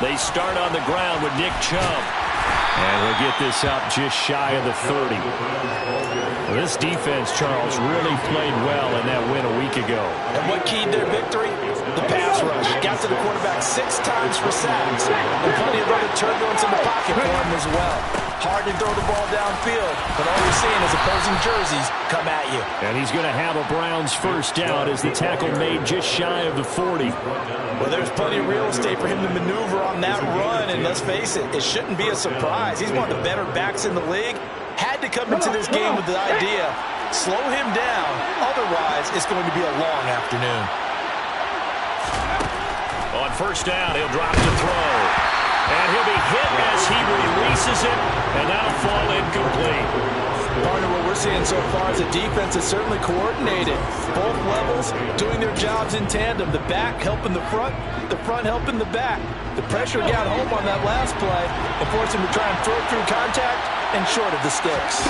They start on the ground with Nick Chubb. And we'll get this up just shy of the 30. Well, this defense, Charles, really played well in that win a week ago. And what keyed their victory? The pass rush. Got to the quarterback 6 times for sacks. And plenty of other turbulence in the pocket for him as well. Hard to throw the ball downfield, but all you're seeing is opposing jerseys come at you. And he's going to have a Browns first down as the tackle made just shy of the 40. Well, there's plenty of real estate for him to maneuver on that run, and let's face it, it shouldn't be a surprise. He's one of the better backs in the league. Had to come into this game with the idea, slow him down, otherwise it's going to be a long afternoon. On first down, he'll drop to throw. And he'll be hit as he releases it, and that'll fall incomplete. Partner, what we're seeing so far is the defense is certainly coordinated. Both levels doing their jobs in tandem. The back helping the front helping the back. The pressure got home on that last play and forced him to try and throw through contact and short of the sticks.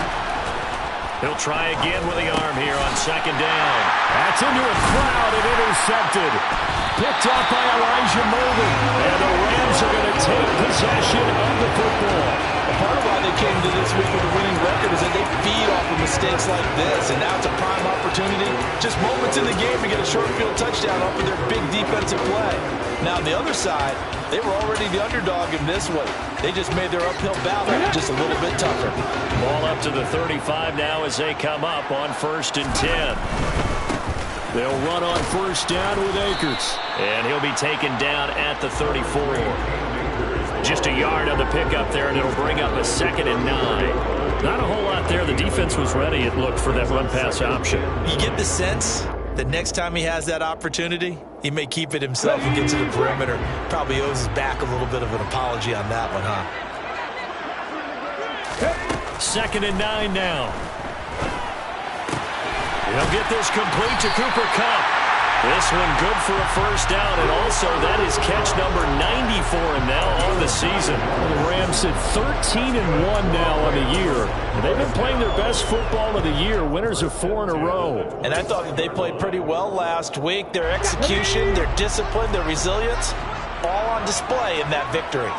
He'll try again with the arm here on second down. That's into a crowd and intercepted. Picked up by Elijah Molden. And the Rams are going to take possession of the football. Part of why they came to this week with a winning record is that they feed off of mistakes like this, and now it's a prime opportunity. Just moments in the game to get a short field touchdown off of their big defensive play. Now on the other side, they were already the underdog in this one. They just made their uphill battle just a little bit tougher. Ball up to the 35 now as they come up on 1st and 10. They'll run on first down with Akers. And he'll be taken down at the 34. Just a yard on the pickup there, and it'll bring up a 2nd and 9. Not a whole lot there. The defense was ready, it looked, for that run-pass option. You get the sense that next time he has that opportunity, he may keep it himself and get to the perimeter. Probably owes his back a little bit of an apology on that one, huh? 2nd and 9 now. He'll get this complete to Cooper Kupp. This one good for a first down, and also that is catch number 90 for him now on the season. The Rams sit 13-1 now on the year. And they've been playing their best football of the year, winners of 4 in a row. And I thought that they played pretty well last week. Their execution, their discipline, their resilience, all on display in that victory.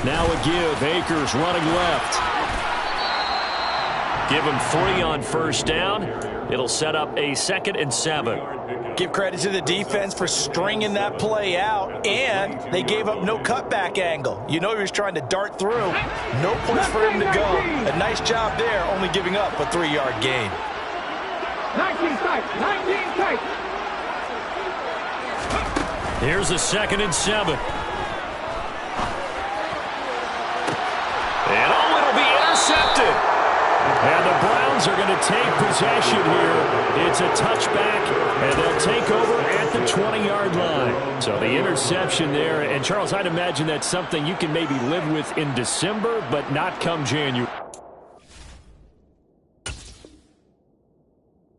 Now a give. Akers running left. Give him 3 on first down. It'll set up a 2nd and 7. Give credit to the defense for stringing that play out, and they gave up no cutback angle. You know he was trying to dart through. No place for him to go. A nice job there, only giving up a 3-yard gain. 19 tight. Here's a 2nd and 7. And it'll be intercepted. And the Browns are going to take possession here. It's a touchback, and they'll take over at the 20-yard line. So the interception there. And, Charles, I'd imagine that's something you can maybe live with in December, but not come January.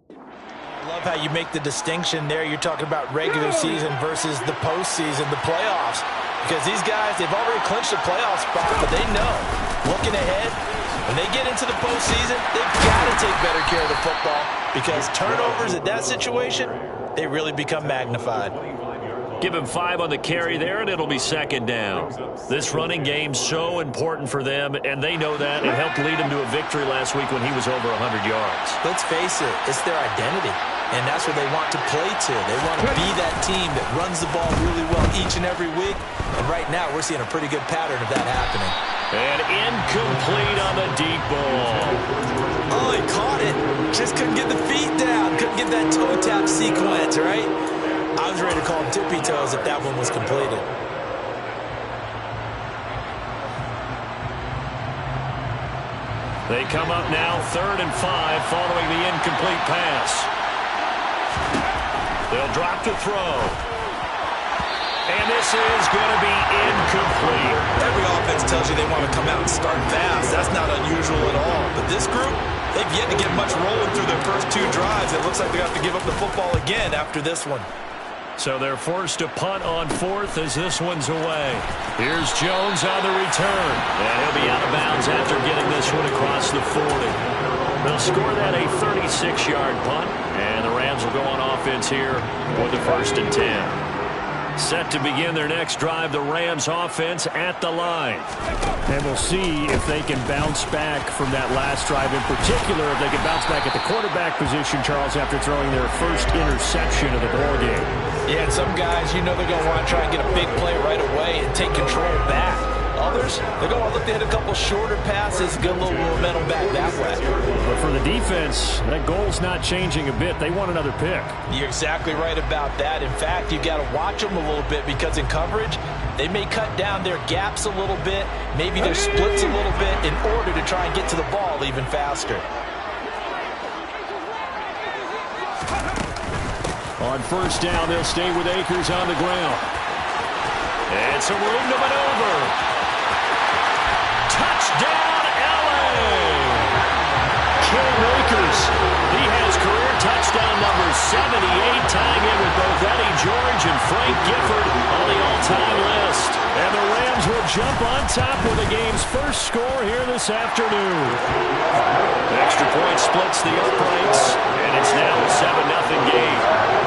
I love how you make the distinction there. You're talking about regular season versus the postseason, the playoffs. Because these guys, they've already clinched a playoff spot, but they know, looking ahead, when they get into the postseason, they've got to take better care of the football because turnovers in that situation, they really become magnified. Give him 5 on the carry there, and it'll be 2nd down. This running game's so important for them, and they know that. It helped lead him to a victory last week when he was over 100 yards. Let's face it, it's their identity, and that's what they want to play to. They want to be that team that runs the ball really well each and every week, and right now we're seeing a pretty good pattern of that happening. And incomplete on the deep ball. Oh, he caught it. Just couldn't get the feet down. Couldn't get that toe tap sequence, right? I was ready to call him tippy toes if that one was completed. They come up now 3rd and 5 following the incomplete pass. They'll drop to throw. And this is going to be incomplete. Every offense tells you they want to come out and start fast. That's not unusual at all. But this group, they've yet to get much rolling through their first 2 drives. It looks like they have to give up the football again after this one. So they're forced to punt on 4th as this one's away. Here's Jones on the return. And he'll be out of bounds after getting this one across the 40. They'll score that a 36-yard punt. And the Rams will go on offense here with the 1st and 10. Set to begin their next drive, the Rams offense at the line. And we'll see if they can bounce back from that last drive. In particular, if they can bounce back at the quarterback position, Charles, after throwing their first interception of the ballgame. Yeah, and some guys, you know they're going to want to try and get a big play right away and take control back. Others, they're going to look to hit a couple shorter passes, get a little momentum back that way. But for the defense, that goal's not changing a bit. They want another pick. You're exactly right about that. In fact, you've got to watch them a little bit because in coverage, they may cut down their gaps a little bit, maybe their splits a little bit in order to try and get to the ball even faster. On 1st down, they'll stay with Akers on the ground. And some room to maneuver. Touchdown, L.A. Cam Akers. He has career touchdown number 78, tying in with both Eddie George and Frank Gifford on the all-time list. And the Rams will jump on top with the game's first score here this afternoon. Extra point splits the uprights, and it's now a 7-0 game.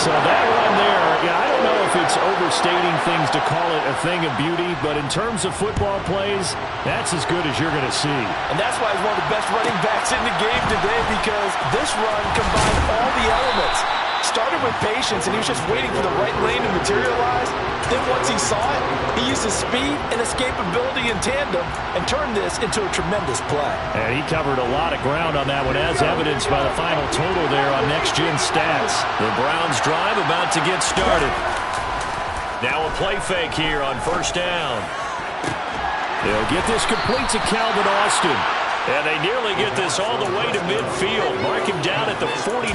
So that one there, I don't know if it's overstating things to call it a thing of beauty, but in terms of football plays, that's as good as you're going to see. And that's why he's one of the best running backs in the game today, because this run combined all the elements. Started with patience, and he was just waiting for the right lane to materialize. Then once he saw it, he used his speed and escapability in tandem and turned this into a tremendous play. And he covered a lot of ground on that one, as evidenced by the final total there on Next Gen Stats. The Browns drive about to get started. Now a play fake here on 1st down. They'll get this complete to Calvin Austin. And they nearly get this all the way to midfield. Mark him down at the 49.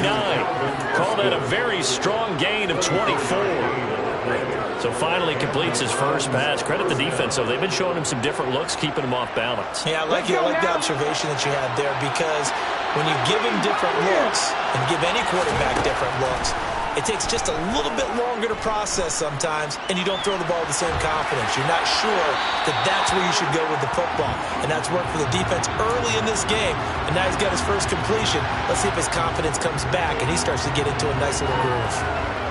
Call that a very strong gain of 24. So finally completes his first pass. Credit the defense, though. They've been showing him some different looks, keeping him off balance. Yeah, I like the observation that you had there, because when you give him different looks and give any quarterback different looks, it takes just a little bit longer to process sometimes, and you don't throw the ball with the same confidence. You're not sure that that's where you should go with the football. And that's worked for the defense early in this game. And now he's got his first completion. Let's see if his confidence comes back and he starts to get into a nice little groove.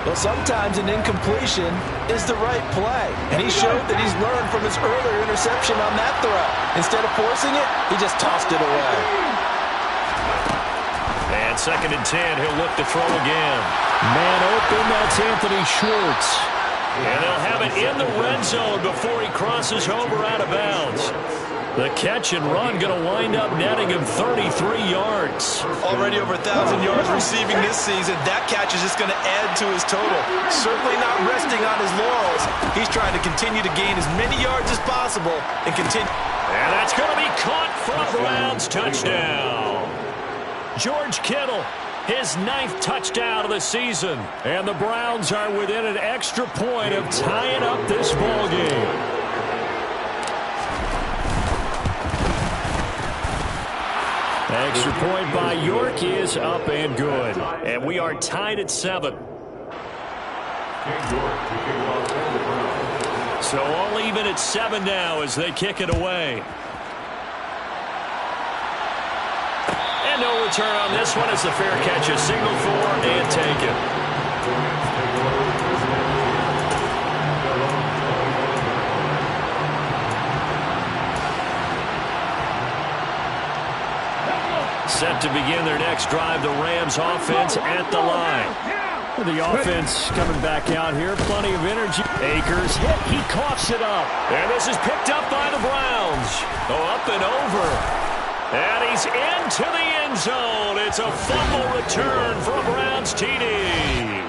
Well, sometimes an incompletion is the right play. And he showed that he's learned from his earlier interception on that throw. Instead of forcing it, he just tossed it away. And 2nd and 10, he'll look to throw again. Man open, that's Anthony Schwartz. And they'll have it in the red zone before he crosses over out of bounds. The catch and run going to wind up netting him 33 yards. Already over 1,000 yards receiving this season. That catch is just going to add to his total. Certainly not resting on his laurels. He's trying to continue to gain as many yards as possible and continue. And that's going to be caught for a Browns touchdown. George Kittle, his 9th touchdown of the season. And the Browns are within an extra point of tying up this ball game. Extra point by York is up and good. And we are tied at 7. So all even at 7 now as they kick it away. And no return on this one as the fair catch is signaled for and taken. Set to begin their next drive, the Rams offense at the line. The offense coming back out here, plenty of energy. Akers hit, he coughs it up. And this is picked up by the Browns. Oh, up and over. And he's into the end zone. It's a fumble return for a Browns TD.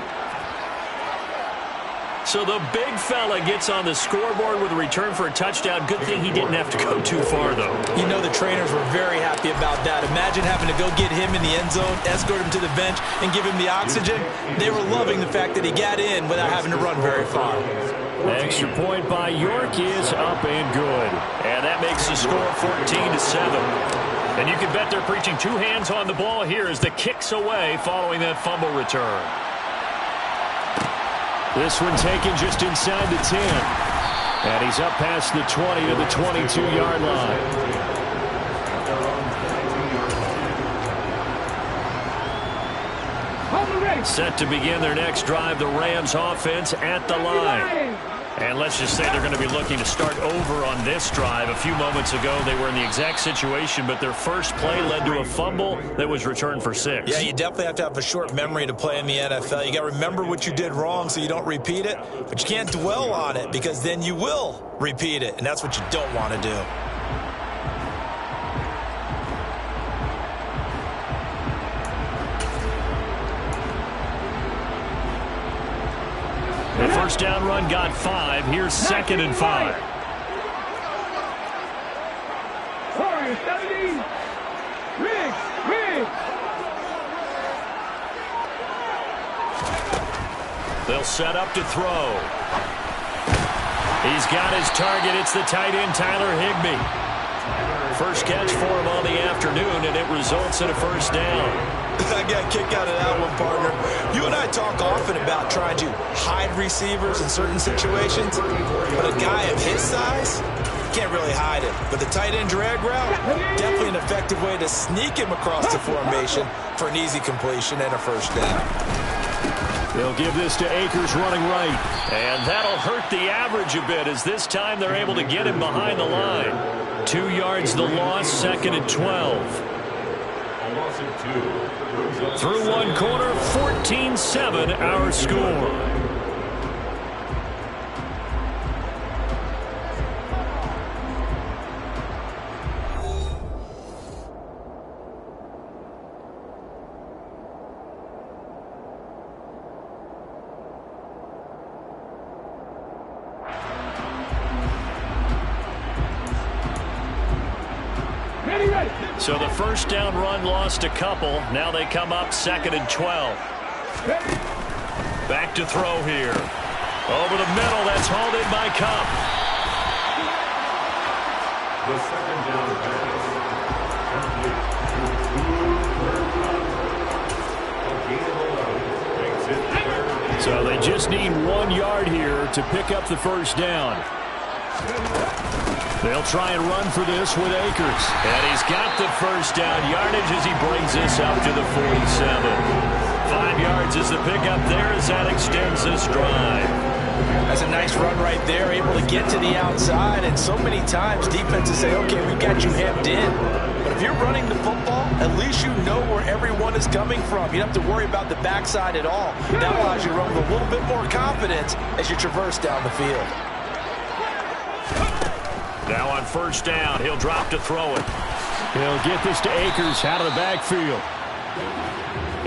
So the big fella gets on the scoreboard with a return for a touchdown. Good thing he didn't have to go too far, though. You know the trainers were very happy about that. Imagine having to go get him in the end zone, escort him to the bench, and give him the oxygen. They were loving the fact that he got in without having to run very far. Extra point by York is up and good. And that makes the score 14-7. And you can bet they're preaching 2 hands on the ball here as the kick's away following that fumble return. This one taken just inside the 10. And he's up past the 20 to the 22-yard line. Hold it ready. And set to begin their next drive, the Rams offense at the line. And let's just say they're going to be looking to start over on this drive. A few moments ago, they were in the exact situation, but their first play led to a fumble that was returned for 6. Yeah, you definitely have to have a short memory to play in the NFL. You got to remember what you did wrong so you don't repeat it, but you can't dwell on it because then you will repeat it, and that's what you don't want to do. The first down run got 5. Here's 2nd and 5. Warriors 17. Riggs. They'll set up to throw. He's got his target. It's the tight end, Tyler Higbee. First catch for him on the afternoon, and it results in a first down. I got a kick out of that one, partner. You and I talk often about trying to hide receivers in certain situations, but a guy of his size can't really hide it. But the tight end drag route, definitely an effective way to sneak him across the formation for an easy completion and a first down. They'll give this to Akers running right. And that'll hurt the average a bit as this time they're able to get him behind the line. 2 yards the loss, 2nd and 12. Through one quarter, 14-7 our score. So the first down run lost a couple. Now they come up 2nd and 12. Back to throw here. Over the middle, that's hauled in by Cup. The second down pass. So they just need 1 yard here to pick up the first down. They'll try and run for this with Akers. And he's got the first down yardage as he brings this up to the 47. 5 yards is the pickup there as that extends this drive. That's a nice run right there, able to get to the outside. And so many times defenses say, okay, we got you hemmed in. But if you're running the football, at least you know where everyone is coming from. You don't have to worry about the backside at all. That allows you to run with a little bit more confidence as you traverse down the field. Now on first down, he'll drop to throw it. He'll get this to Akers out of the backfield.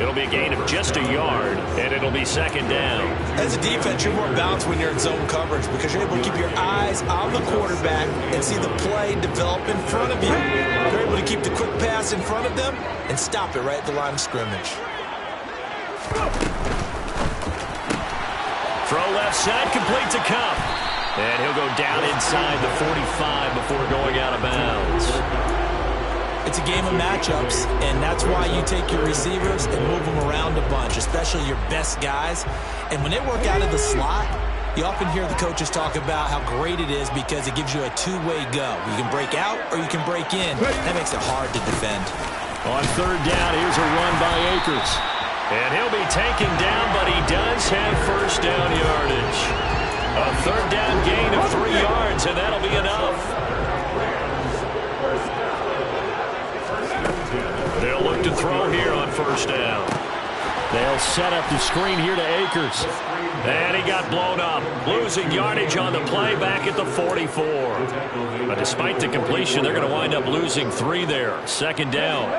It'll be a gain of just a yard, and it'll be 2nd down. As a defense, you're more balanced when you're in zone coverage because you're able to keep your eyes on the quarterback and see the play develop in front of you. You're able to keep the quick pass in front of them and stop it right at the line of scrimmage. Throw left side, complete to Cup. And he'll go down inside the 45 before going out of bounds. It's a game of matchups, and that's why you take your receivers and move them around a bunch, especially your best guys. And when they work out of the slot, you often hear the coaches talk about how great it is because it gives you a two-way go. You can break out or you can break in. That makes it hard to defend. On third down, here's a run by Akers. And he'll be taken down, but he does have first down yardage. A third down gain of 3 yards, and that'll be enough. They'll look to throw here on first down. They'll set up the screen here to Akers. And he got blown up. Losing yardage on the play back at the 44. But despite the completion, they're going to wind up losing 3 there. 2nd down.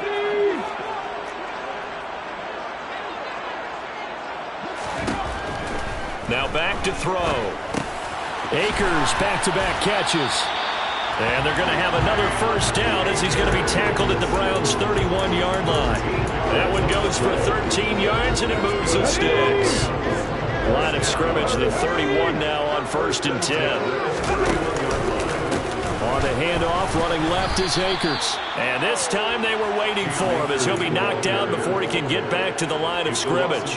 Now back to throw. Akers back-to-back catches. And they're going to have another first down as he's going to be tackled at the Browns' 31-yard line. That one goes for 13 yards, and it moves the sticks. Line of scrimmage, the 31 now on 1st and 10. On the handoff, running left is Akers. And this time they were waiting for him as he'll be knocked down before he can get back to the line of scrimmage.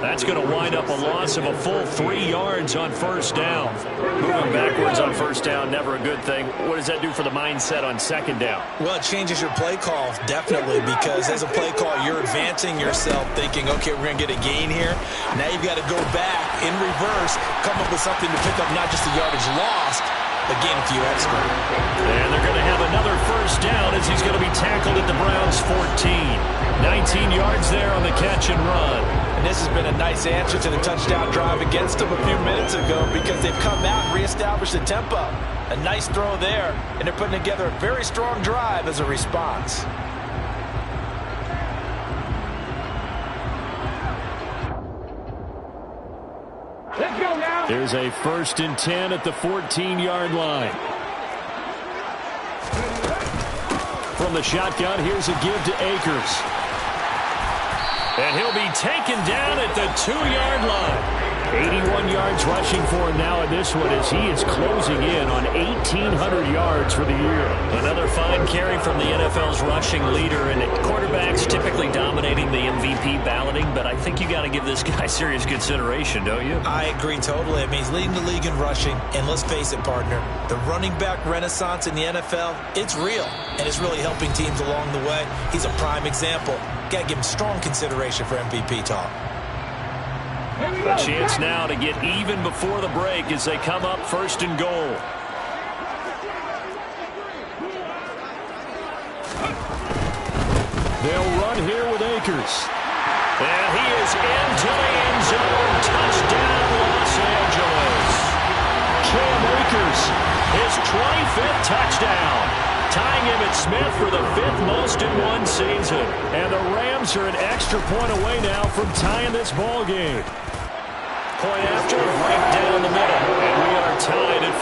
That's going to wind up a loss of a full 3 yards on first down. Moving backwards on first down, never a good thing. What does that do for the mindset on second down? Well, it changes your play call, definitely, because as a play call, you're advancing yourself thinking, okay, we're going to get a gain here. Now you've got to go back in reverse, come up with something to pick up not just the yardage lost, but gain a few extra. And they're going to have another first down as he's going to be tackled at the Browns' 14. 19 yards there on the catch and run. And this has been a nice answer to the touchdown drive against them a few minutes ago because they've come out and reestablished the tempo. A nice throw there, and they're putting together a very strong drive as a response. Let's go now. Here's a 1st and 10 at the 14-yard line. From the shotgun, here's a give to Akers. And he'll be taken down at the 2-yard line. 81 yards rushing for him now in this one as he is closing in on 1,800 yards for the year. Another fine carry from the NFL's rushing leader, and quarterbacks typically dominating the MVP balloting, but I think you got to give this guy serious consideration, don't you? I agree totally. I mean, he's leading the league in rushing, and let's face it, partner, the running back renaissance in the NFL, it's real, and it's really helping teams along the way. He's a prime example. Got to give him strong consideration for MVP talk. A chance now to get even before the break as they come up 1st and goal. They'll run here with Akers. And he is into the end zone. Touchdown, Los Angeles. Cam Akers, his 25th touchdown. Tying Emmitt Smith for the 5th most in one season. And the Rams are an extra point away now from tying this ball game. Point after, right down the middle. And we are tied at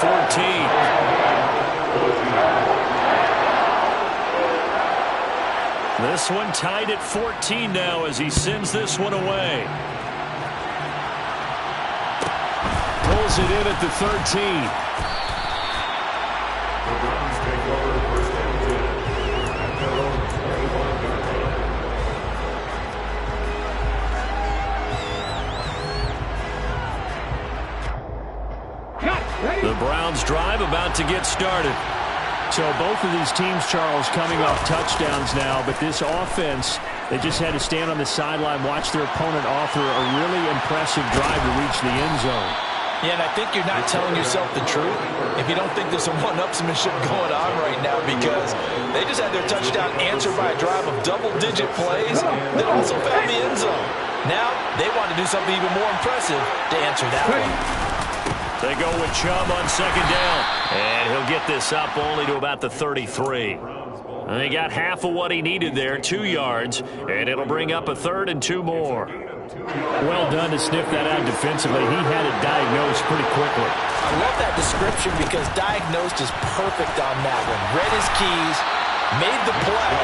14. This one tied at 14 now as he sends this one away. Pulls it in at the 13. The Browns drive about to get started. So both of these teams, Charles, coming off touchdowns now, but this offense, they just had to stand on the sideline, watch their opponent offer a really impressive drive to reach the end zone. Yeah, and I think you're not telling yourself the truth if you don't think there's some one-upsmanship going on right now because they just had their touchdown answered by a drive of double-digit plays that also found the end zone. Now they want to do something even more impressive to answer that one. They go with Chubb on 2nd down. And he'll get this up only to about the 33. And they got half of what he needed there, 2 yards. And it'll bring up a 3rd and 2 more. Well done to sniff that out defensively. He had it diagnosed pretty quickly. I love that description because diagnosed is perfect on that one. Read his keys, made the play,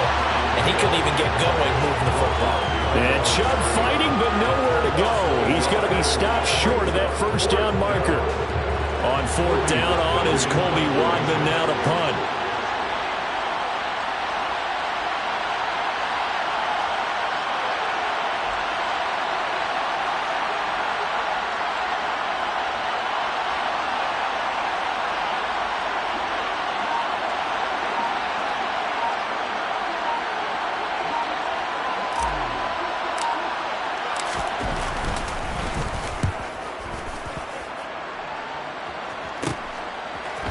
and he couldn't even get going moving the football. And Chubb fighting, but nowhere to go. He's going to be stopped short of that 1st down marker. On 4th down, on is Colby Wadman now to punt.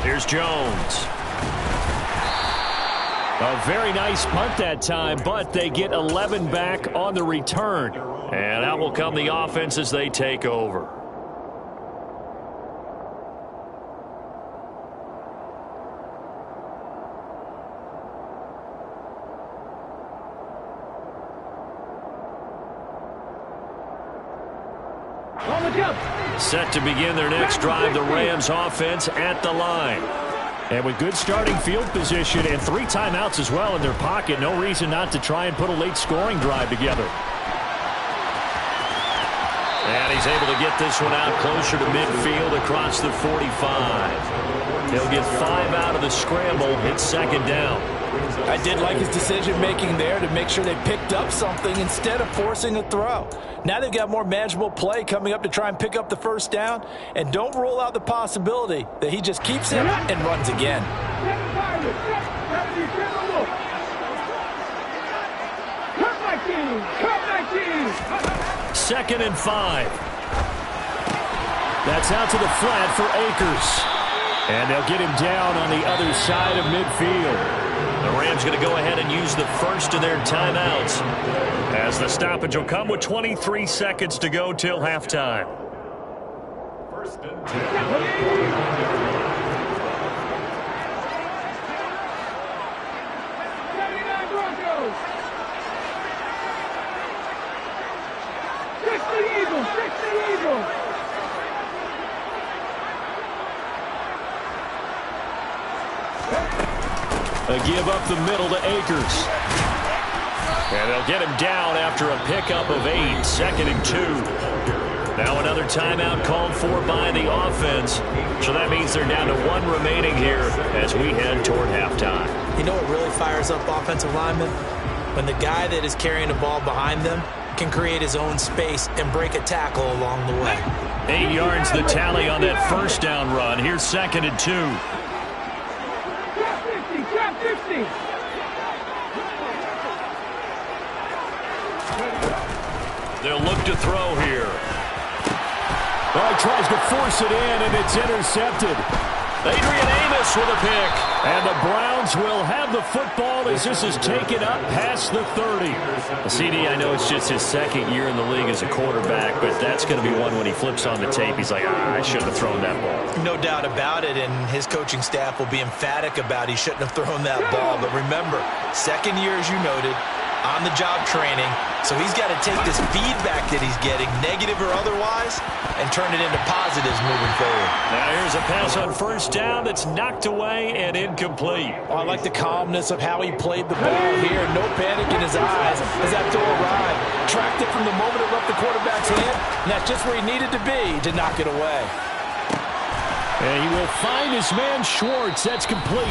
Here's Jones. A very nice punt that time, but they get 11 back on the return. And out will come the offense as they take over. Set to begin their next drive, the Rams offense at the line. And with good starting field position and 3 timeouts as well in their pocket, no reason not to try and put a late scoring drive together. And he's able to get this one out closer to midfield across the 45. He'll get 5 out of the scramble. It's second down. I did like his decision-making there to make sure they picked up something instead of forcing a throw. Now they've got more manageable play coming up to try and pick up the first down. And don't rule out the possibility that he just keeps it and runs again. Second and 5. That's out to the flat for Akers. And they'll get him down on the other side of midfield. The Rams going to go ahead and use the first of their timeouts, as the stoppage will come with 23 seconds to go till halftime. First and 10. A give up the middle to Akers. And they'll get him down after a pickup of 8. Second and 2. Now another timeout called for by the offense. So that means they're down to 1 remaining here as we head toward halftime. You know what really fires up offensive linemen? When the guy that is carrying the ball behind them can create his own space and break a tackle along the way. 8 yards the tally on that first down run. Here's second and 2. They'll look to throw here. Well, he tries to force it in, and it's intercepted. Adrian Amos with a pick. And the Browns will have the football as this is taken up past the 30. CD, I know it's just his second year in the league as a quarterback, but that's going to be one when he flips on the tape. He's like, I shouldn't have thrown that ball. No doubt about it, and his coaching staff will be emphatic about he shouldn't have thrown that ball. But remember, second year, as you noted, on-the-job training. So he's got to take this feedback that he's getting, negative or otherwise, and turn it into positives moving forward. Now here's a pass on first down that's knocked away and incomplete. Oh, I like the calmness of how he played the ball here. No panic in his eyes as that throw arrived. Tracked it from the moment it left the quarterback's hand, and that's just where he needed to be to knock it away. And he will find his man Schwartz. That's complete.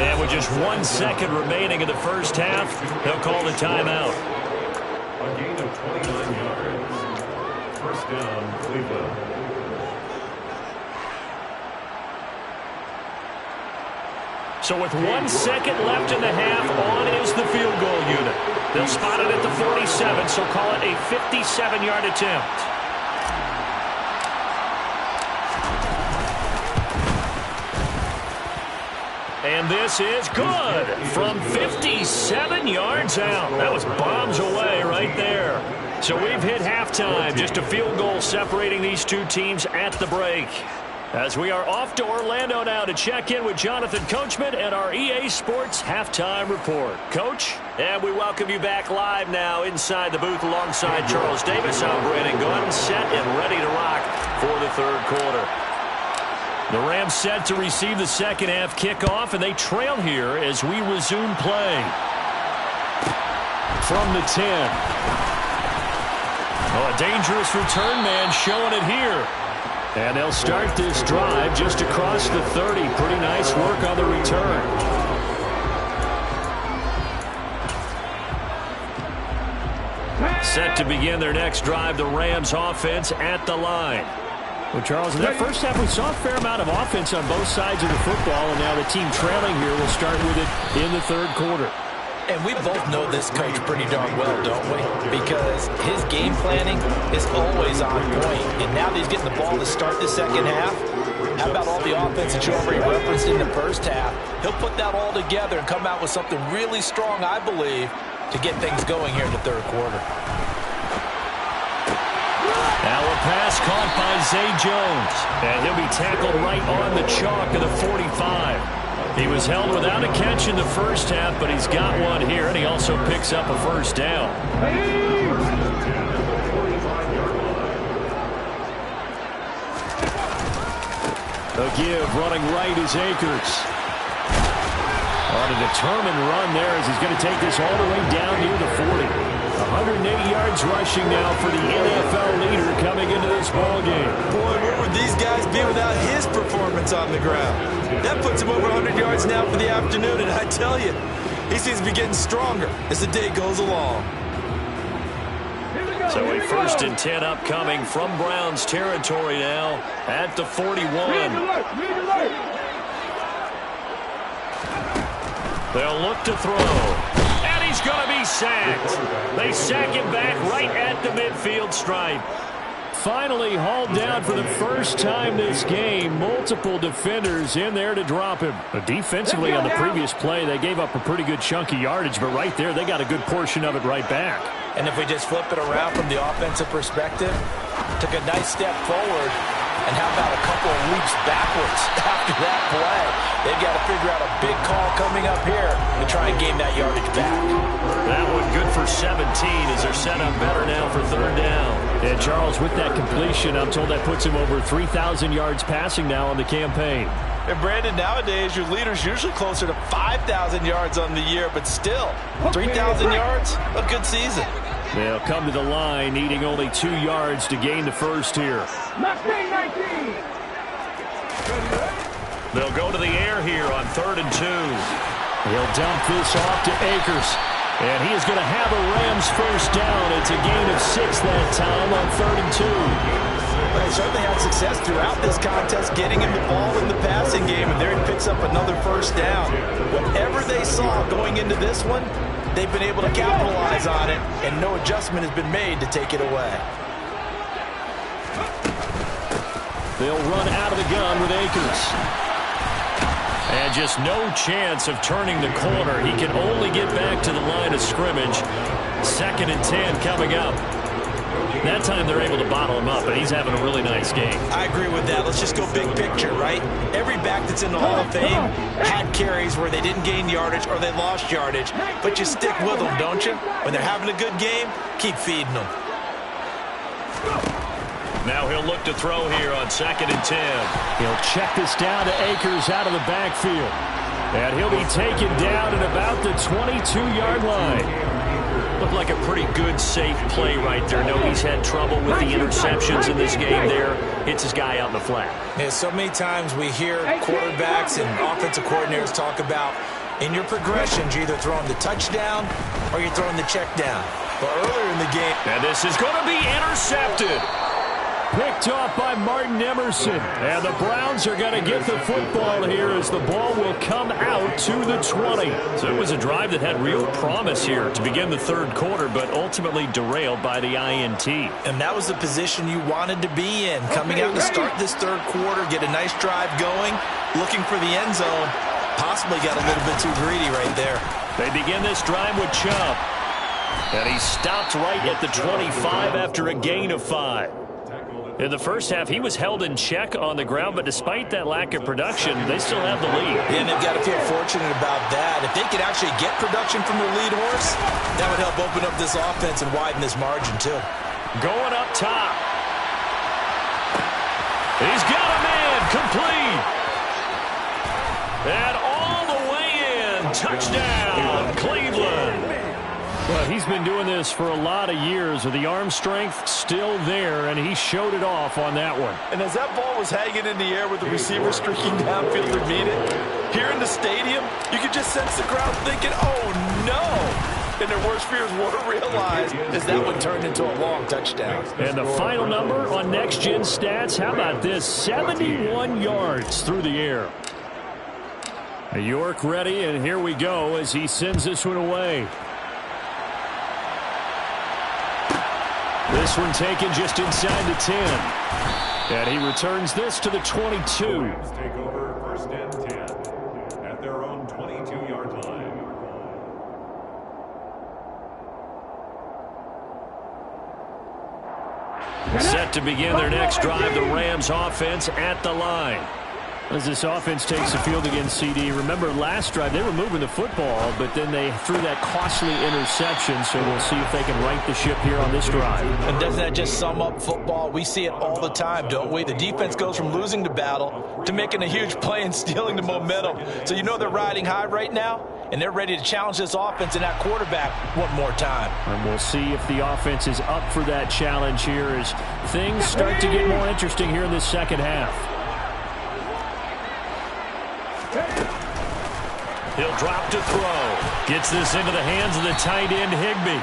And with just 1 second remaining in the first half, they'll call the timeout. A gain of 29 yards. First down, Cleveland. So with 1 second left in the half, on is the field goal unit. They'll spot it at the 47, so call it a 57-yard attempt. And this is good from 57 yards out. That was bombs away right there. So we've hit halftime. Just a field goal separating these two teams at the break. As we are off to Orlando now to check in with Jonathan Coachman and our EA Sports Halftime Report. Coach, and we welcome you back live now inside the booth alongside Charles Davis. I'm Brandon Gunn, set and ready to rock for the third quarter. The Rams set to receive the second half kickoff, and they trail here as we resume play. From the 10. Oh, a dangerous return man showing it here. And they'll start this drive just across the 30. Pretty nice work on the return. Set to begin their next drive, the Rams offense at the line. Well, Charles, in that first half, we saw a fair amount of offense on both sides of the football, and now the team trailing here will start with it in the third quarter. And we both know this coach pretty darn well, don't we? Because his game planning is always on point. And now that he's getting the ball to start the second half, how about all the offense that you already referenced in the first half? He'll put that all together and come out with something really strong, I believe, to get things going here in the third quarter. Now a pass caught by Zay Jones. And he'll be tackled right on the chalk of the 45. He was held without a catch in the first half, but he's got one here, and he also picks up a first down. A give, running right is Akers. On a determined run there as he's going to take this all the way down near the 40. 108 yards rushing now for the NFL leader coming into this ball game. Boy, where would these guys be without his performance on the ground? That puts him over 100 yards now for the afternoon, and I tell you, he seems to be getting stronger as the day goes along. So a 1st and 10 upcoming from Browns territory now at the 41. They'll look to throw. And he's going to be sacked. They sack him back right at the midfield stripe. Finally hauled down for the first time this game. Multiple defenders in there to drop him. But defensively on the previous play, they gave up a pretty good chunk of yardage. But right there, they got a good portion of it right back. And if we just flip it around from the offensive perspective, took a nice step forward, and how about a couple of leaps backwards after that play? They've got to figure out a big call coming up here to try and gain that yardage back. That one good for 17 as they're set up better now for 3rd down. And Charles, with that completion, I'm told that puts him over 3,000 yards passing now on the campaign. And Brandon, nowadays your leader's usually closer to 5,000 yards on the year, but still, 3,000 yards, a good season. They'll come to the line, needing only 2 yards to gain the first here. 19. They'll go to the air here on 3rd and 2. He'll dump this off to Akers. And he is going to have a Rams first down. It's a gain of 6 that time on 3rd and 2. But he certainly had success throughout this contest, getting him the ball in the passing game, and there he picks up another first down. Whatever they saw going into this one, they've been able to capitalize on it, and no adjustment has been made to take it away. They'll run out of the gun with Akers. And just no chance of turning the corner. He can only get back to the line of scrimmage. 2nd and 10 coming up. That time they're able to bottle him up, but he's having a really nice game. I agree with that. Let's just go big picture, right? Every back that's in the Hall of Fame had carries where they didn't gain yardage or they lost yardage. But you stick with them, don't you? When they're having a good game, keep feeding them. Now he'll look to throw here on 2nd and 10. He'll check this down to Akers out of the backfield. And he'll be taken down at about the 22-yard line. Looked like a pretty good, safe play right there. No, he's had trouble with the interceptions in this game there. Hits his guy out in the flat. Yeah, so many times we hear quarterbacks and offensive coordinators talk about in your progressions, you're either throwing the touchdown or you're throwing the check down. But earlier in the game... And this is going to be intercepted. Picked off by Martin Emerson. And the Browns are going to get the football here as the ball will come out to the 20. So it was a drive that had real promise here to begin the 3rd quarter, but ultimately derailed by the INT. And that was the position you wanted to be in. Coming out to start this 3rd quarter, get a nice drive going, looking for the end zone. Possibly got a little bit too greedy right there. They begin this drive with Chubb. And he stopped right at the 25 after a gain of 5. In the first half, he was held in check on the ground, but despite that lack of production, they still have the lead. Yeah, and they've got to feel fortunate about that. If they could actually get production from their lead horse, that would help open up this offense and widen this margin, too. Going up top. He's got a man complete. And all the way in. Touchdown, Cleveland. Well, he's been doing this for a lot of years with the arm strength still there, and he showed it off on that one. And as that ball was hanging in the air with the receiver streaking downfield to meet it, here in the stadium, you could just sense the crowd thinking, oh, no. And their worst fears were realized as that one turned into a long touchdown. And the final number on Next Gen Stats, how about this? 71 yards through the air. York ready, and here we go as he sends this one away. This one taken just inside the 10. And he returns this to the 22. Take over 1st and 10 at their own 22-yard line. Set to begin their next drive, the Rams offense at the line. As this offense takes the field against CD, remember last drive they were moving the football, but then they threw that costly interception, so we'll see if they can right the ship here on this drive. And doesn't that just sum up football? We see it all the time, don't we? The defense goes from losing the battle to making a huge play and stealing the momentum. So you know they're riding high right now? and they're ready to challenge this offense and that quarterback one more time. And we'll see if the offense is up for that challenge here as things start to get more interesting here in this second half. He'll drop to throw. Gets this into the hands of the tight end, Higbee.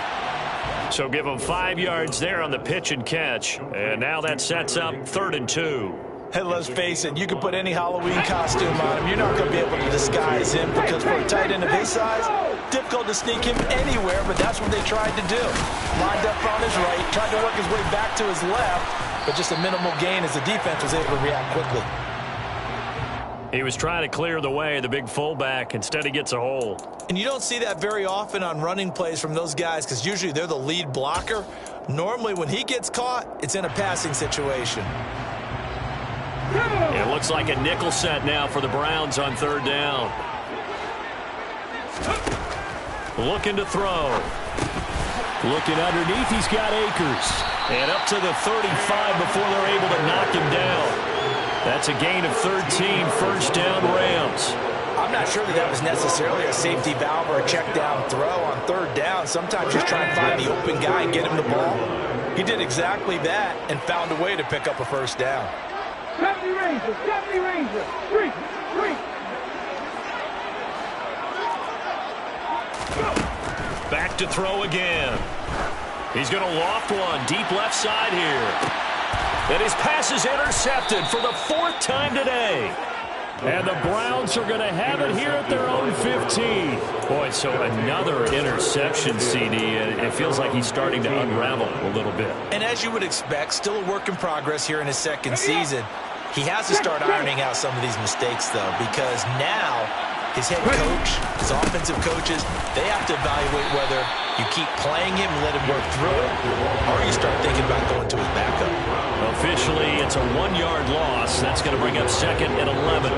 So give him 5 yards there on the pitch and catch. And now that sets up 3rd and 2. Hey, let's face it, you can put any Halloween costume on him. You're not going to be able to disguise him because for a tight end of his size, difficult to sneak him anywhere, but that's what they tried to do. Lined up on his right, tried to work his way back to his left, but just a minimal gain as the defense was able to react quickly. He was trying to clear the way, the big fullback. Instead, he gets a hole. And you don't see that very often on running plays from those guys because usually they're the lead blocker. Normally, when he gets caught, it's in a passing situation. It looks like a nickel set now for the Browns on 3rd down. Looking to throw. Looking underneath, he's got Akers. And up to the 35 before they're able to knock him down. That's a gain of 13, 1st down Rams. I'm not sure that was necessarily a safety valve or a check down throw on 3rd down. Sometimes just try and find the open guy and get him the ball. He did exactly that and found a way to pick up a 1st down. 70 Rangers, 3. Back to throw again. He's going to loft one deep left side here. And his pass is intercepted for the 4th time today. And the Browns are going to have it here at their own 15. Boy, so another interception, CD. And it feels like he's starting to unravel a little bit. And as you would expect, still a work in progress here in his 2nd season. He has to start ironing out some of these mistakes, though, because now his head coach, his offensive coaches, they have to evaluate whether you keep playing him and let him work through it, or you start thinking about going to his backup. Officially, it's a 1-yard loss. That's going to bring up 2nd and 11.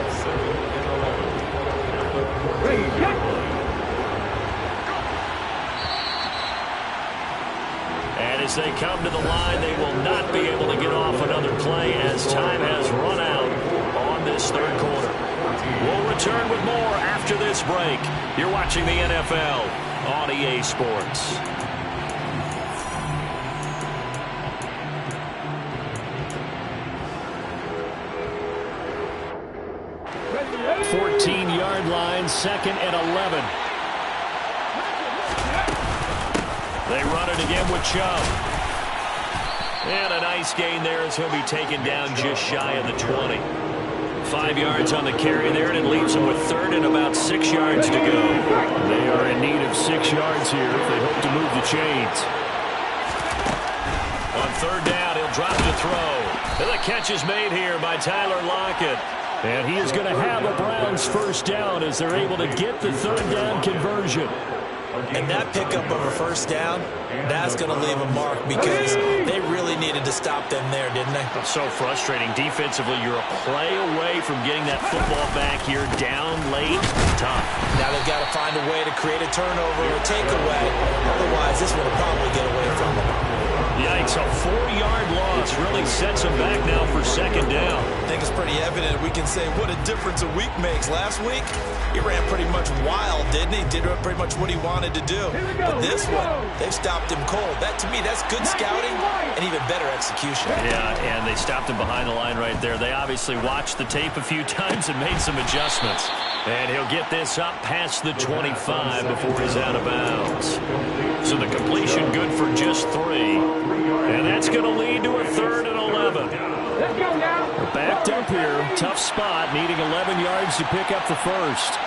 And as they come to the line, they will not be able to get off another play as time has run out on this 3rd quarter. We'll return with more after this break. You're watching the NFL on EA Sports. – 14-yard line, 2nd and 11. They run it again with Chubb. And a nice gain there as he'll be taken down just shy of the 20. 5 yards on the carry there, and it leaves them with 3rd and about 6 yards to go. They are in need of 6 yards here if they hope to move the chains. On 3rd down, he'll drop to throw. And the catch is made here by Tyler Lockett. And he is going to have a Browns 1st down as they're able to get the 3rd down conversion. And that pickup of a 1st down, that's going to leave a mark because they really needed to stop them there, didn't they? So frustrating. Defensively, you're a play away from getting that football back here down late. Tough. Now they've got to find a way to create a turnover or takeaway. Otherwise, this one will probably get away from them. Yikes, a 4-yard loss really sets them back now for 2nd down. I think it's pretty evident. We can say what a difference a week makes. Last week, he ran pretty much wild, didn't he? Did pretty much what he wanted to do. But this one, they've stopped him cold. That, to me, that's good scouting and even better execution. Yeah, and they stopped him behind the line right there. They obviously watched the tape a few times and made some adjustments. And he'll get this up past the 25 before he's out of bounds. So the completion good for just 3. And that's going to lead to a 3rd and 11. Let's go now. They're backed up here. Tough spot, needing 11 yards to pick up the 1st.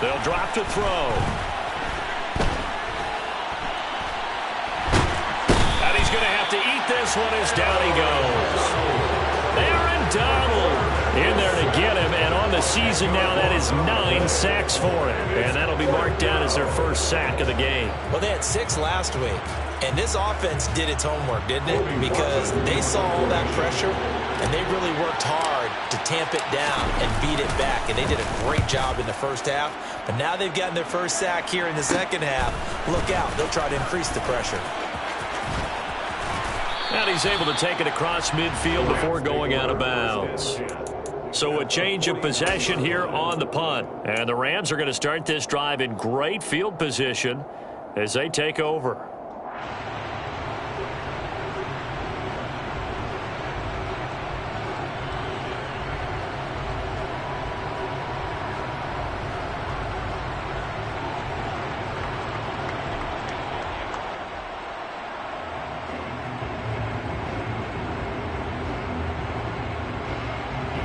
They'll drop to throw. And he's going to have to eat this one as down he goes. Aaron Donald in there to get him, and on the season now, that is 9 sacks for him. And that'll be marked down as their 1st sack of the game. Well, they had 6 last week, and this offense did its homework, didn't it? Because they saw all that pressure, and they really worked hard to tamp it down and beat it back, and they did a great job in the 1st half. But now they've gotten their 1st sack here in the 2nd half. Look out. They'll try to increase the pressure. And he's able to take it across midfield before going out of bounds. So a change of possession here on the punt. And the Rams are going to start this drive in great field position as they take over.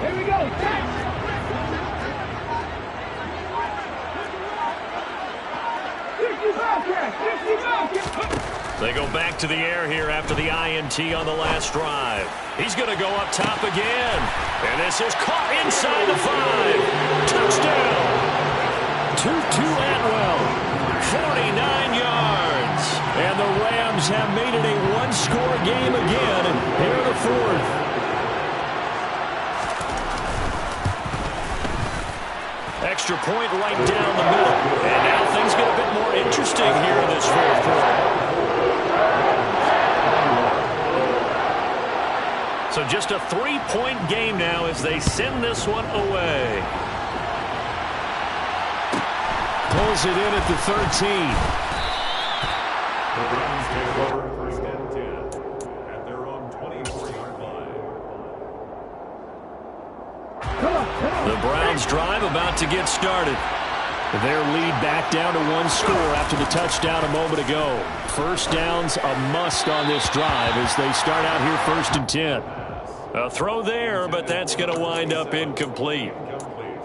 Here we go. They go back to the air here after the INT on the last drive. He's going to go up top again. And this is caught inside the 5. Touchdown. Tutu Atwell. 49 yards. And the Rams have made it a one-score game again here in the fourth. Extra point right down the middle. And now things get a bit more interesting here in this fourth quarter. So just a 3-point game now as they send this one away. Pulls it in at the 13. The Browns take over first and 10 at their own 24-yard line. The Browns drive about to get started. Their lead back down to one score after the touchdown a moment ago. First down's a must on this drive as they start out here first and 10. A throw there, but that's going to wind up incomplete.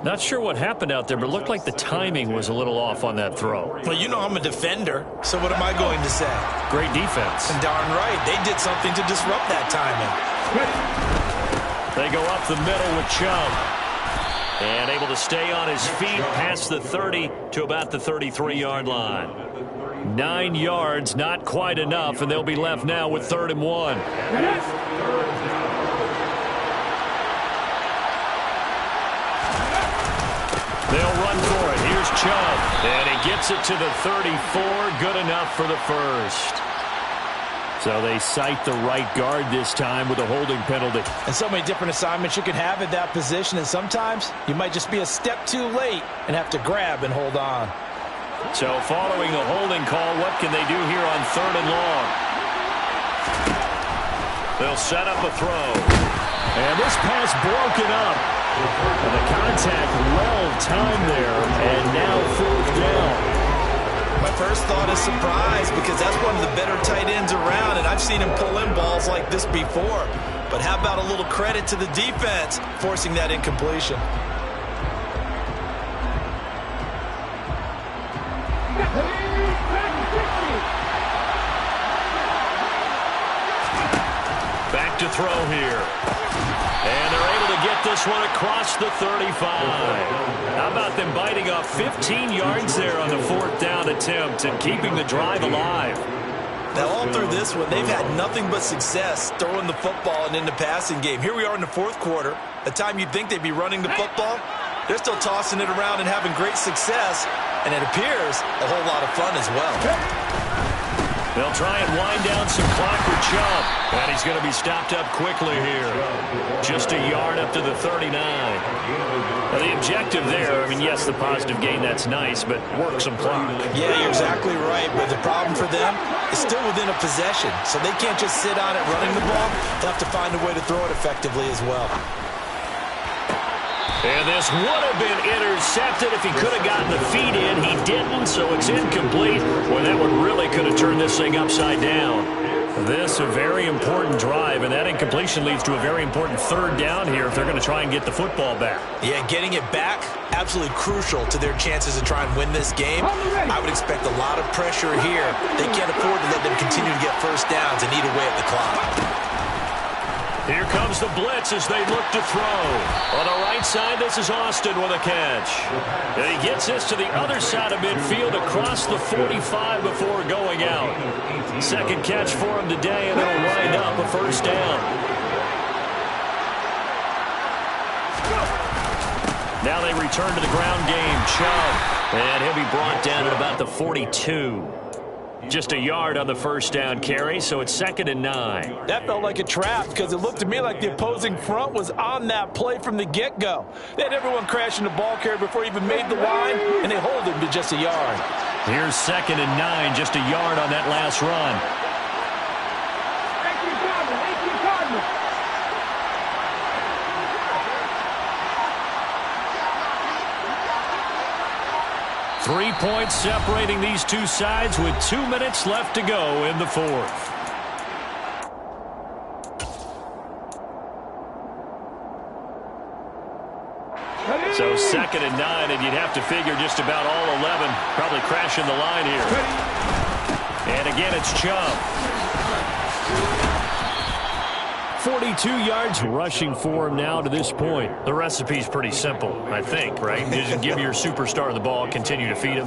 Not sure what happened out there, but it looked like the timing was a little off on that throw. Well, you know I'm a defender, so what am I going to say? Great defense. And darn right, they did something to disrupt that timing. They go up the middle with Chubb. And able to stay on his feet past the 30 to about the 33-yard line. 9 yards, not quite enough, and they'll be left now with 3rd and 1. They'll run for it. Here's Chubb. And he gets it to the 34. Good enough for the first. So they cite the right guard this time with a holding penalty. And so many different assignments you can have at that position, and sometimes you might just be a step too late and have to grab and hold on. So following the holding call, what can they do here on 3rd and long? They'll set up a throw. And this pass broken up. And the contact well timed there. And now 4th down. My first thought is surprise because that's one of the better tight ends around, and I've seen him pull in balls like this before. But how about a little credit to the defense forcing that incompletion? Back to throw here. And they're able to get this one across the 35. How about them biting off 15 yards there on the 4th down attempt and keeping the drive alive? Now, all through this one, they've had nothing but success throwing the football and in the passing game. Here we are in the 4th quarter. The time you'd think they'd be running the football, they're still tossing it around and having great success. And it appears a whole lot of fun as well. They'll try and wind down some clock with Chubb. And he's going to be stopped up quickly here. Just a yard up to the 39. Now, the objective there, I mean, yes, the positive gain, that's nice, but work some clock. Yeah, you're exactly right. But the problem for them is still within a possession. So they can't just sit on it running the ball. They'll have to find a way to throw it effectively as well. And this would have been intercepted if he could have gotten the feet in. He didn't, so it's incomplete. Well, that one really could have turned this thing upside down. This a very important drive, and that incompletion leads to a very important 3rd down here if they're going to try and get the football back. Yeah, getting it back, absolutely crucial to their chances to try and win this game. I would expect a lot of pressure here. They can't afford to let them continue to get first downs and eat away at the clock. Here comes the blitz as they look to throw. On the right side, this is Austin with a catch. And he gets this to the other side of midfield across the 45 before going out. 2nd catch for him today, and it'll wind up a first down. Now they return to the ground game. Chubb. And he'll be brought down at about the 42. Just a yard on the first down carry, so it's 2nd and 9. That felt like a trap because it looked to me like the opposing front was on that play from the get-go. They had everyone crashing the ball carrier before he even made the line, and they hold him to just a yard. Here's 2nd and 9, just a yard on that last run. Thank you, Cardinal. 3 points separating these two sides with 2 minutes left to go in the fourth. So 2nd and 9, and you'd have to figure just about all 11 probably crashing the line here. And again, it's Chubb. 42 yards rushing for him now to this point. The recipe's pretty simple, I think, right? You just give your superstar the ball, continue to feed him.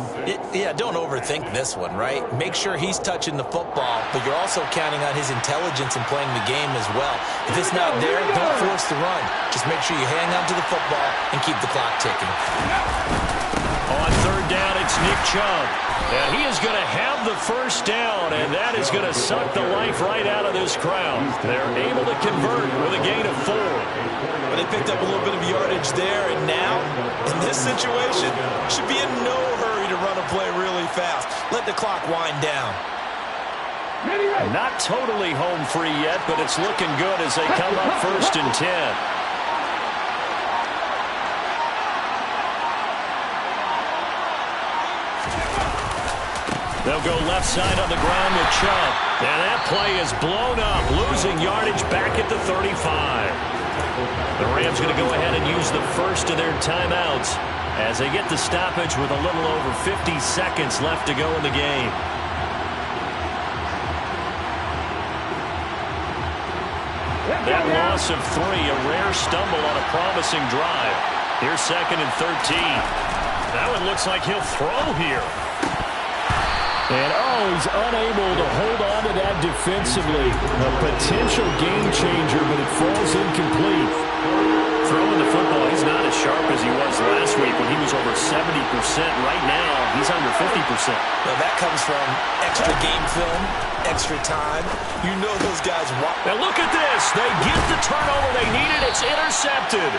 Yeah, don't overthink this one, right? Make sure he's touching the football, but you're also counting on his intelligence in playing the game as well. If it's not there, don't force the run. Just make sure you hang on to the football and keep the clock ticking. On 3rd down, it's Nick Chubb. And he is going to have the first down, and that is going to suck the life right out of this crowd. They're able to convert with a gain of 4. But they picked up a little bit of yardage there, and now, in this situation, should be in no hurry to run a play really fast. Let the clock wind down. Not totally home free yet, but it's looking good as they come up 1st and 10. They'll go left side on the ground with Chubb. And that play is blown up, losing yardage back at the 35. The Rams going to go ahead and use the first of their timeouts as they get the stoppage with a little over 50 seconds left to go in the game. That loss of 3, a rare stumble on a promising drive. Here's 2nd and 13. That one looks like he'll throw here. And, he's unable to hold on to that defensively. A potential game changer, but it falls incomplete. Throwing the football, he's not as sharp as he was last week when he was over 70%. Right now, he's under 50%. Well, that comes from extra game film, extra time. You know those guys want. Now look at this. They get the turnover they needed. It's intercepted.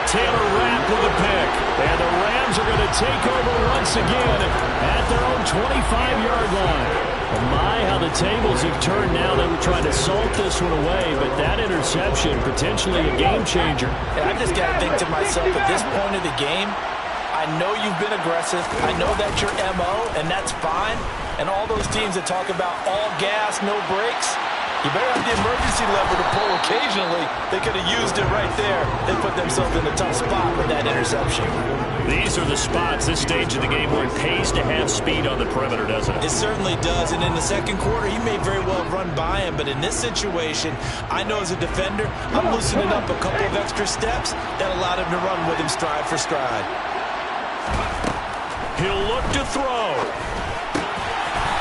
Taylor Rapp with a pick. And the Rams are going to take over once again at their own 25-yard line. Oh my, how the tables have turned now. They were trying to salt this one away, but that interception, potentially a game changer. I just got to think to myself, at this point of the game, I know you've been aggressive. I know that's your MO, and that's fine. And all those teams that talk about all gas, no brakes, you better have the emergency lever to pull occasionally. They could have used it right there. They put themselves in a tough spot with that interception. These are the spots, this stage of the game, where it pays to have speed on the perimeter, doesn't it? It certainly does. And in the second quarter, he may very well run by him. But in this situation, I know as a defender, I'm loosening up a couple of extra steps that allowed him to run with him stride for stride. He'll look to throw.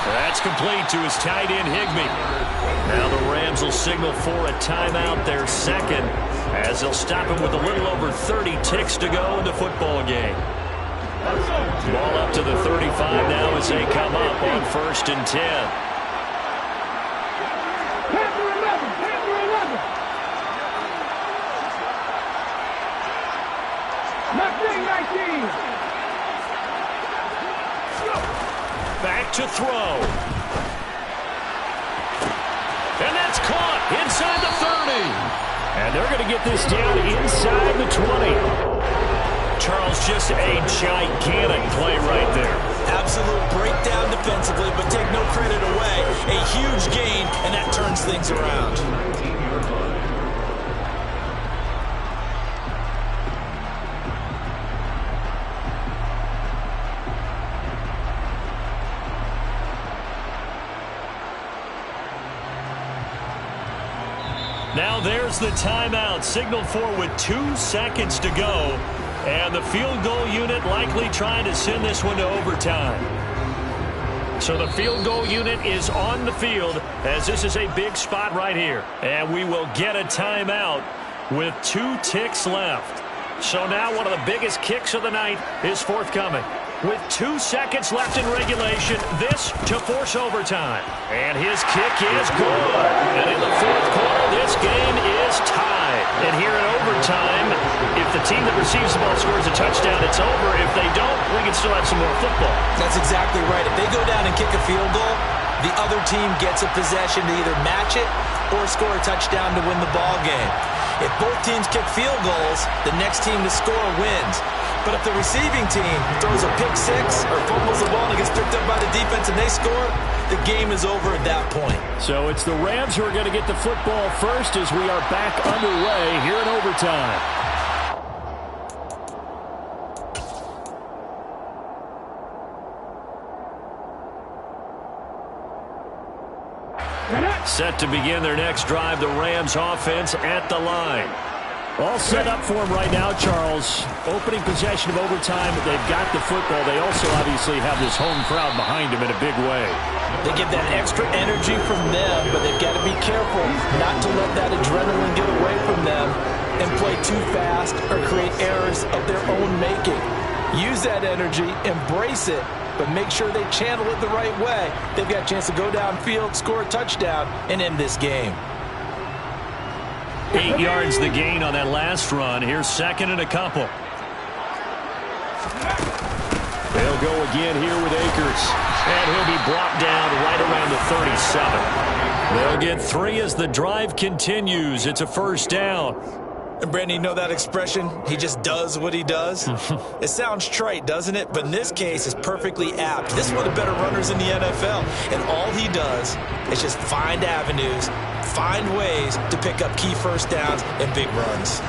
That's complete to his tight end, Higbee. Now the Rams will signal for a timeout, their second, as they'll stop him with a little over 30 ticks to go in the football game. Ball up to the 35 now as they come up on 1st and 10. Panther 11. Nothing 19. Back to throw. And that's caught inside the 30. And they're going to get this down inside the 20. Charles, just a gigantic play right there. Absolute breakdown defensively, but take no credit away. A huge gain, and that turns things around. Now there's the timeout, signaled for with 2 seconds to go. And the field goal unit likely trying to send this one to overtime. So the field goal unit is on the field as this is a big spot right here. And we will get a timeout with 2 ticks left. So now one of the biggest kicks of the night is forthcoming. With 2 seconds left in regulation, this to force overtime. And his kick is good. And in the fourth quarter, this game is tied. And here in overtime, if the team that receives the ball scores a touchdown, it's over. If they don't, we can still have some more football. That's exactly right. If they go down and kick a field goal, the other team gets a possession to either match it or score a touchdown to win the ball game. If both teams kick field goals, the next team to score wins. But if the receiving team throws a pick six or fumbles the ball and gets picked up by the defense and they score, the game is over at that point. So it's the Rams who are going to get the football first as we are back underway here in overtime. Set to begin their next drive, the Rams offense at the line. All set up for him right now, Charles. Opening possession of overtime. They've got the football. They also obviously have this home crowd behind them in a big way. They get that extra energy from them, but they've got to be careful not to let that adrenaline get away from them and play too fast or create errors of their own making. Use that energy, embrace it, but make sure they channel it the right way. They've got a chance to go downfield, score a touchdown, and end this game. 8 yards the gain on that last run. Here's second and a couple. They'll go again here with Akers. And he'll be brought down right around the 37. They'll get 3 as the drive continues. It's a first down. And Brandon, you know that expression, he just does what he does? It sounds trite, doesn't it? But in this case, it's perfectly apt. This is one of the better runners in the NFL. And all he does is just find avenues, find ways to pick up key first downs and big runs.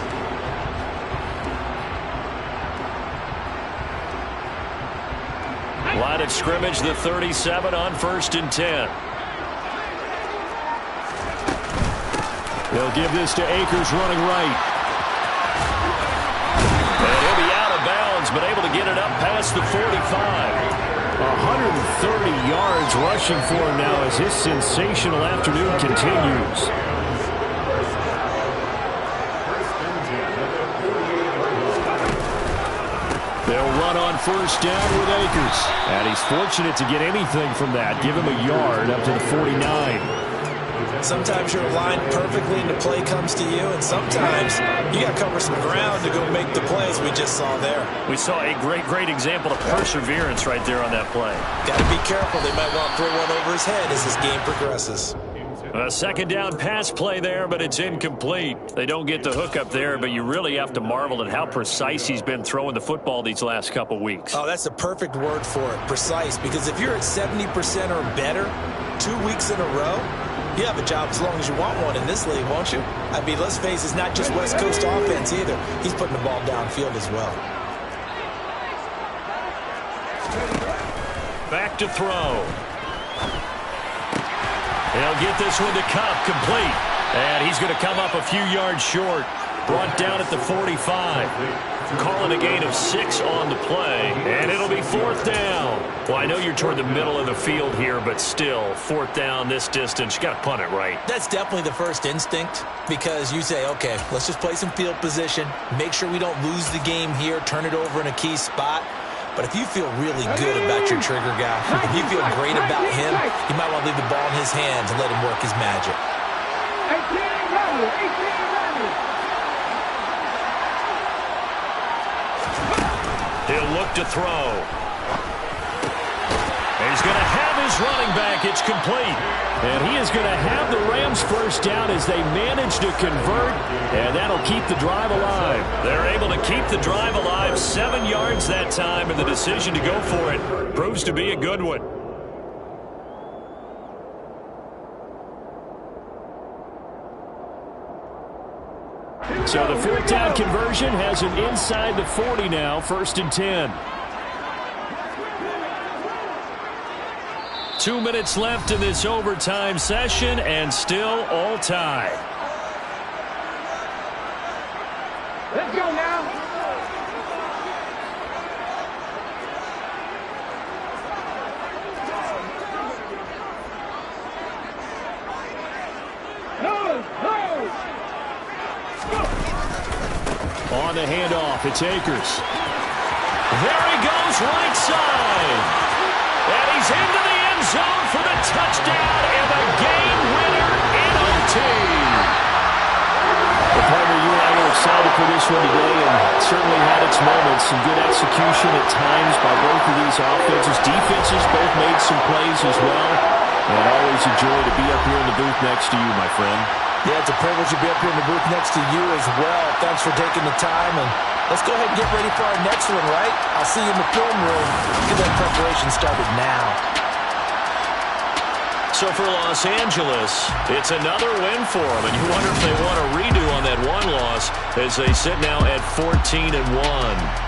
Line of scrimmage, the 37 on 1st and 10. They'll give this to Akers running right. And he'll be out of bounds, but able to get it up past the 45. 130 yards rushing for him now as his sensational afternoon continues. They'll run on first down with Akers. And he's fortunate to get anything from that. Give him a yard up to the 49. Sometimes you're aligned perfectly and the play comes to you, and sometimes you got to cover some ground to go make the plays we just saw there. We saw a great example of perseverance right there on that play. Got to be careful. They might want to throw one over his head as this game progresses. A second down pass play there, but it's incomplete. They don't get the hook up there, but you really have to marvel at how precise he's been throwing the football these last couple weeks. Oh, that's the perfect word for it, precise, because if you're at 70% or better 2 weeks in a row, you have a job as long as you want one in this league, won't you? I mean, let's face it, it's not just West Coast offense either. He's putting the ball downfield as well. Back to throw. He'll get this one to Cup, complete. And he's going to come up a few yards short. Brought down at the 45. Calling a gain of 6 on the play. And it'll be 4th down. Well, I know you're toward the middle of the field here, but still, 4th down this distance, you got to punt it right. That's definitely the first instinct, because you say, okay, let's just play some field position, make sure we don't lose the game here, turn it over in a key spot. But if you feel really good about your trigger guy, if you feel great about him, you might want to leave the ball in his hands and let him work his magic. 18 He'll look to throw. He's going to have his running back. It's complete. And he is going to have the Rams first down as they manage to convert, and that'll keep the drive alive. They're able to keep the drive alive, 7 yards that time, and the decision to go for it proves to be a good one. So the 4th down conversion has him inside the 40 now, 1st and 10. 2 minutes left in this overtime session, and still all tied. Let's go now. On the handoff, it's Akers. There he goes, right side. And he's into the end zone for the touchdown and the game winner in OT. Well, partner, you and I were excited for this one today, and it certainly had its moments. Some good execution at times by both of these offenses. Defenses both made some plays as well. And always a joy to be up here in the booth next to you, my friend. Yeah, it's a privilege to be up here in the booth next to you as well. Thanks for taking the time, and let's go ahead and get ready for our next one, right? I'll see you in the film room. Get that preparation started now. So for Los Angeles, it's another win for them, and you wonder if they want a redo on that one loss as they sit now at 14-1.